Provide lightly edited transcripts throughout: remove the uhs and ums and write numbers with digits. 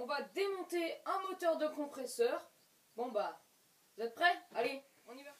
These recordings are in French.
on va démonter un moteur de compresseur. Bon bah, vous êtes prêts? Allez, on y va.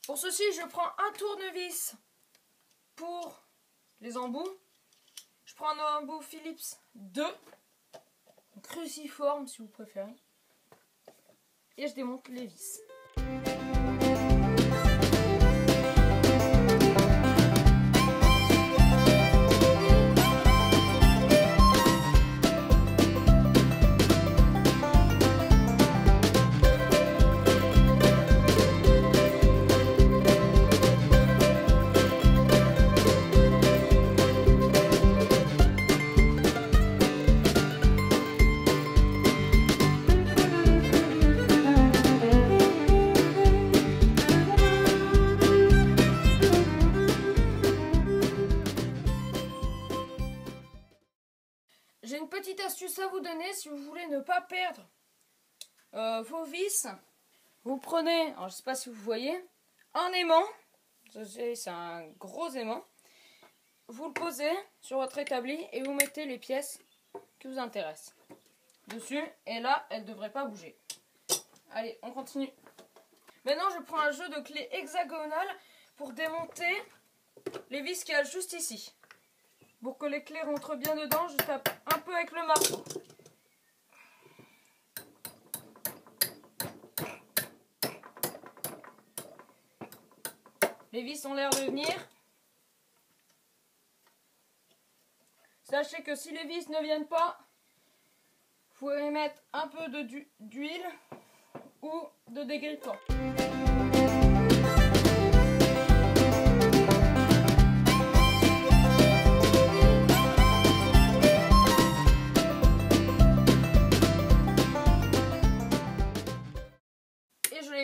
Pour ceci, je prends un tournevis pour les embouts. Je prends un embout Philips 2, cruciforme si vous préférez. Et je démonte les vis. J'ai une petite astuce à vous donner si vous voulez ne pas perdre vos vis. Vous prenez, alors je ne sais pas si vous voyez, un aimant, c'est un gros aimant. Vous le posez sur votre établi et vous mettez les pièces qui vous intéressent dessus. Et là, elles ne devraient pas bouger. Allez, on continue. Maintenant, je prends un jeu de clés hexagonales pour démonter les vis qu'il y a juste ici. Pour que les clés rentrent bien dedans, je tape un peu avec le marteau. Les vis ont l'air de venir. Sachez que si les vis ne viennent pas, vous pouvez mettre un peu d'huile ou de dégrippant.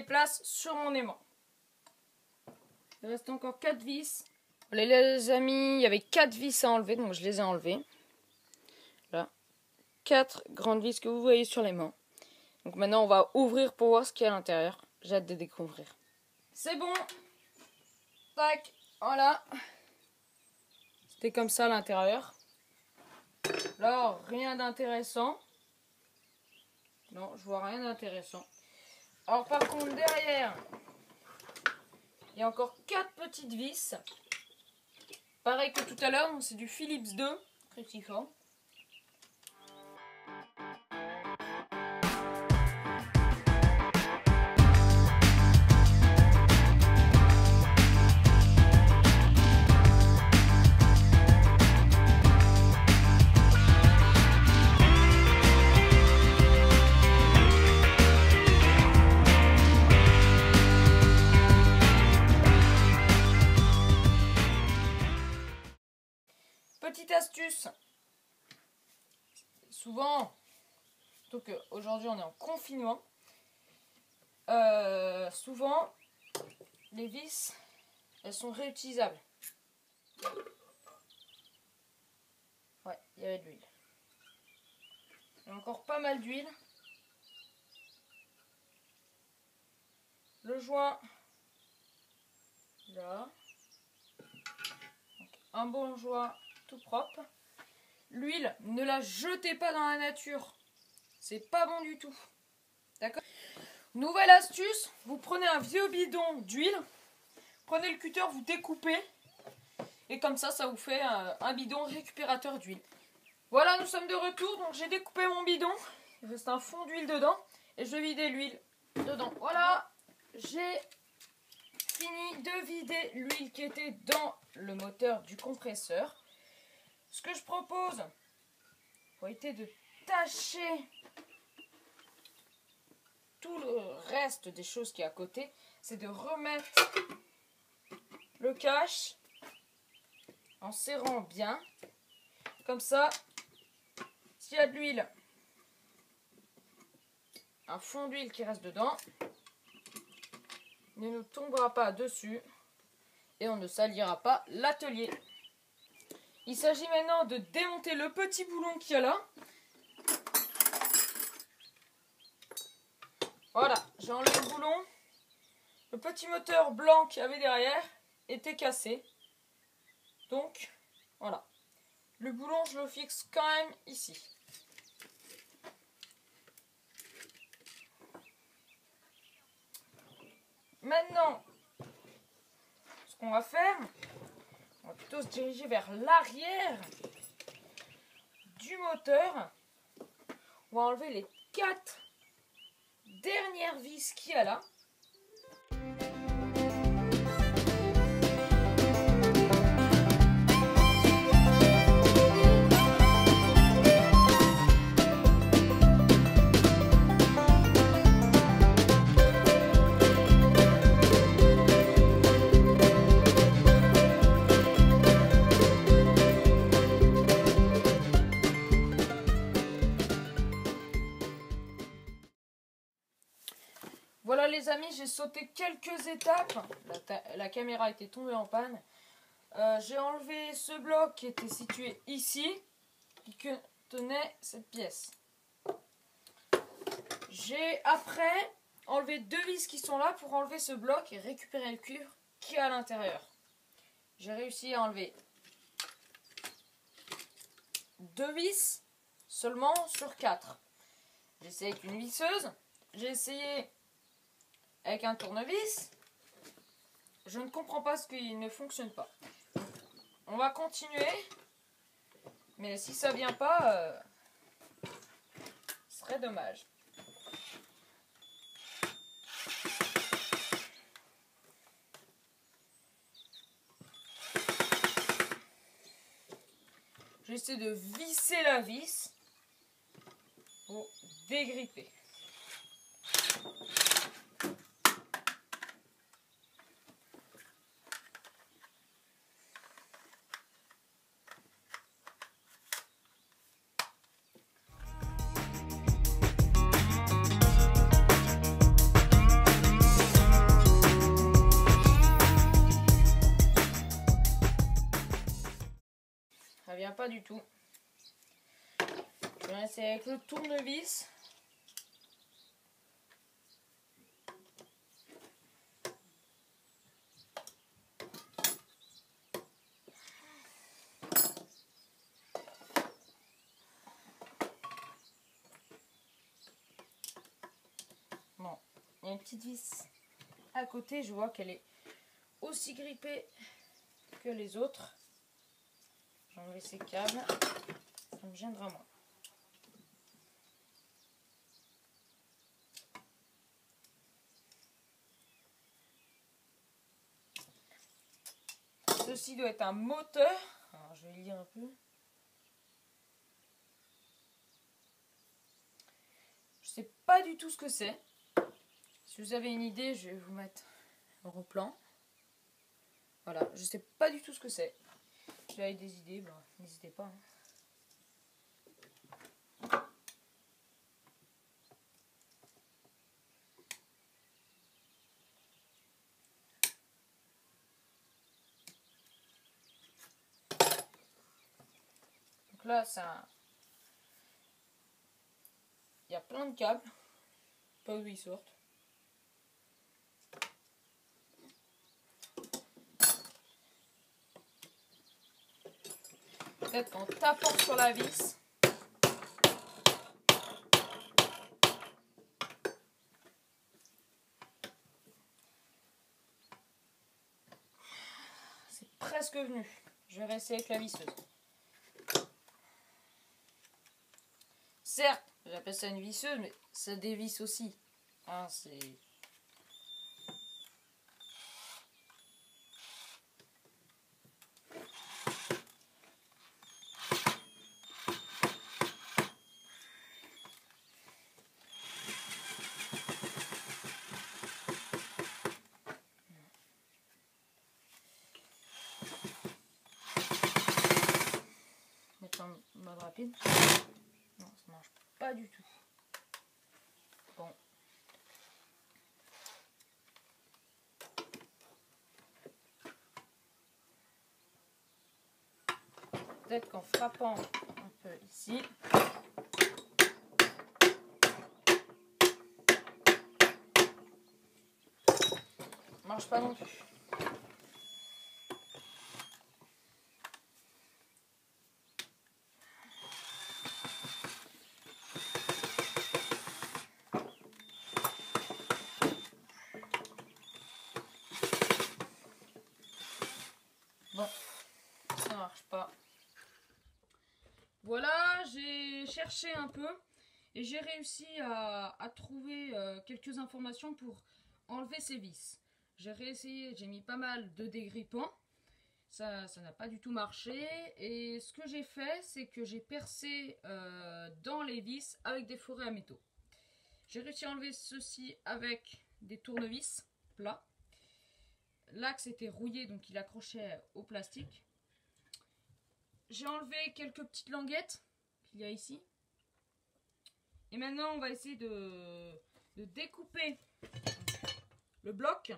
Place sur mon aimant. Il reste encore 4 vis. Les amis, il y avait 4 vis à enlever, donc je les ai enlevées. Là, 4 grandes vis que vous voyez sur l'aimant. Donc maintenant, on va ouvrir pour voir ce qu'il y a à l'intérieur. J'ai hâte de découvrir. C'est bon. Tac, voilà. C'était comme ça à l'intérieur. Là, rien d'intéressant. Non, je vois rien d'intéressant. Alors par contre derrière, il y a encore 4 petites vis. Pareil que tout à l'heure, c'est du Philips 2 cruciforme. Petite astuce, souvent, surtout qu'aujourd'hui on est en confinement, souvent les vis, elles sont réutilisables. Ouais, il y avait de l'huile. Il y a encore pas mal d'huile. Le joint, là. Donc, un bon joint. Tout propre. L'huile, ne la jetez pas dans la nature. C'est pas bon du tout. D'accord? Nouvelle astuce, vous prenez un vieux bidon d'huile, prenez le cutter, vous découpez, et comme ça, ça vous fait un bidon récupérateur d'huile. Voilà, nous sommes de retour, donc j'ai découpé mon bidon, il reste un fond d'huile dedans, et je vais vider l'huile dedans. Voilà, j'ai fini de vider l'huile qui était dans le moteur du compresseur. Ce que je propose, pour éviter de tâcher tout le reste des choses qui est à côté, c'est de remettre le cache en serrant bien. Comme ça, s'il y a de l'huile, un fond d'huile qui reste dedans, ne nous tombera pas dessus et on ne salira pas l'atelier. Il s'agit maintenant de démonter le petit boulon qu'il y a là. Voilà, j'ai enlevé le boulon. Le petit moteur blanc qu'il y avait derrière était cassé. Donc, Voilà. Le boulon, je le fixe quand même ici. Maintenant, ce qu'on va faire, on va plutôt se diriger vers l'arrière du moteur. On va enlever les 4 dernières vis qu'il y a là. Voilà les amis, j'ai sauté quelques étapes. La caméra était tombée en panne. J'ai enlevé ce bloc qui était situé ici, qui contenait cette pièce. J'ai après enlevé 2 vis qui sont là pour enlever ce bloc et récupérer le cuivre qui est à l'intérieur. J'ai réussi à enlever 2 vis seulement sur 4. J'ai essayé avec une visseuse, j'ai essayé avec un tournevis. Je ne comprends pas ce qui ne fonctionne pas. On va continuer. Mais si ça vient pas, ce serait dommage. J'essaie de visser la vis pour dégripper. Ça vient pas du tout. Je vais essayer avec le tournevis. Bon, il y a une petite vis à côté. Je vois qu'elle est aussi grippée que les autres. J'ai enlevé ces câbles. Ça me gênera moins. Ceci doit être un moteur. Alors, je vais lire un peu. Je sais pas du tout ce que c'est. Si vous avez une idée, je vais vous mettre un replan. Voilà, je sais pas du tout ce que c'est. Si vous avez des idées, ben, n'hésitez pas. Donc là, ça, il y a plein de câbles, pas où ils sortent. Peut-être qu'en tapant sur la vis, c'est presque venu. Je vais rester avec la visseuse. Certes, j'appelle ça une visseuse, mais ça dévisse aussi. Hein, c'est... Mettre en mode rapide. Non, ça marche pas du tout. Bon. Peut-être qu'en frappant un peu ici. Marche pas non plus. cherché un peu et j'ai réussi à trouver quelques informations pour enlever ces vis. J'ai réessayé, j'ai mis pas mal de dégrippants. Ça n'a pas du tout marché. Et ce que j'ai fait, c'est que j'ai percé dans les vis avec des forêts à métaux. J'ai réussi à enlever ceci avec des tournevis plats. L'axe était rouillé, donc il accrochait au plastique. J'ai enlevé quelques petites languettes qu'il y a ici. Et maintenant, on va essayer de découper le bloc.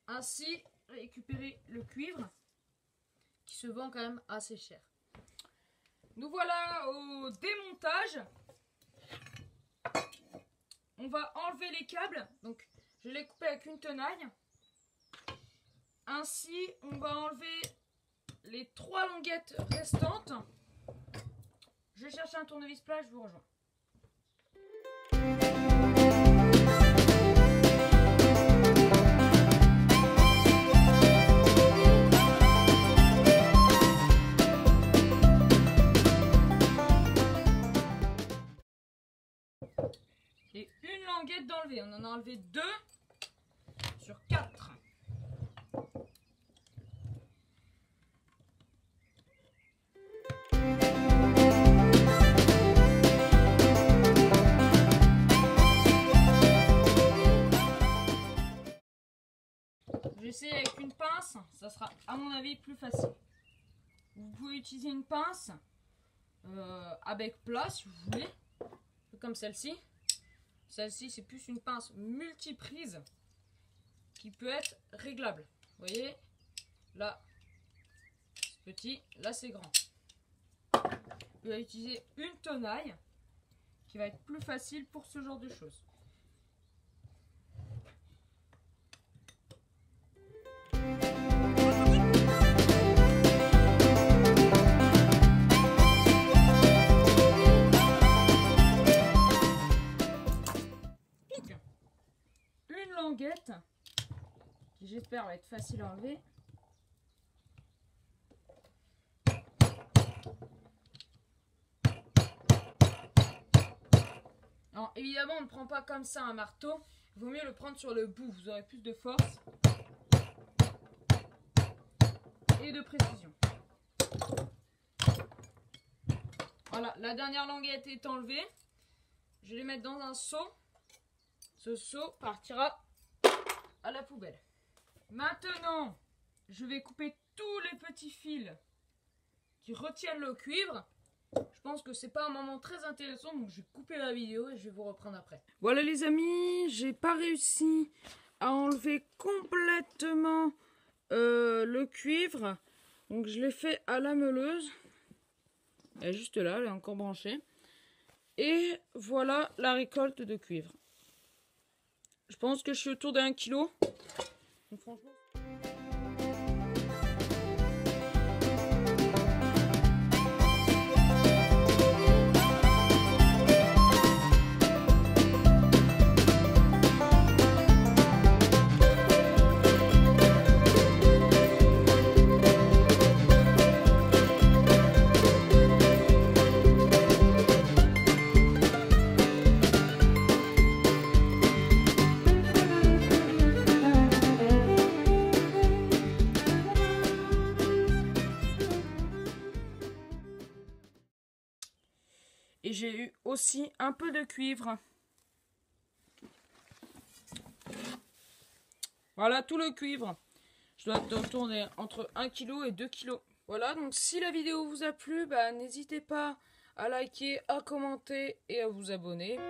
Ainsi, récupérer le cuivre qui se vend quand même assez cher. Nous voilà au démontage. On va enlever les câbles. Donc, je l'ai coupé avec une tenaille. Ainsi, on va enlever les 3 languettes restantes. Je vais chercher un tournevis plat, je vous rejoins. Et une languette d'enlever. On en a enlevé 2 sur 4. Je vais essayer avec une pince, ça sera à mon avis plus facile. Vous pouvez utiliser une pince à bec plat si vous voulez, comme celle-ci. Celle-ci c'est plus une pince multiprise qui peut être réglable. Vous voyez, là c'est petit, là c'est grand. Vous allez utiliser une tenaille qui va être plus facile pour ce genre de choses. Une languette qui j'espère va être facile à enlever. Alors évidemment on ne prend pas comme ça un marteau, il vaut mieux le prendre sur le bout, vous aurez plus de force et de précision. Voilà, la dernière languette est enlevée. Je vais les mettre dans un seau. Ce seau partira à la poubelle. Maintenant, je vais couper tous les petits fils qui retiennent le cuivre. Je pense que c'est pas un moment très intéressant, donc je vais couper la vidéo et je vais vous reprendre après. Voilà les amis, j'ai pas réussi à enlever complètement le cuivre. Donc je l'ai fait à la meuleuse. Elle est juste là, elle est encore branchée. Et voilà la récolte de cuivre. Je pense que je suis autour d'1 kg. Donc franchement... Et j'ai eu aussi un peu de cuivre. Voilà tout le cuivre. Je dois tourner entre 1 kg et 2 kg. Voilà, donc si la vidéo vous a plu, n'hésitez pas à liker, à commenter et à vous abonner.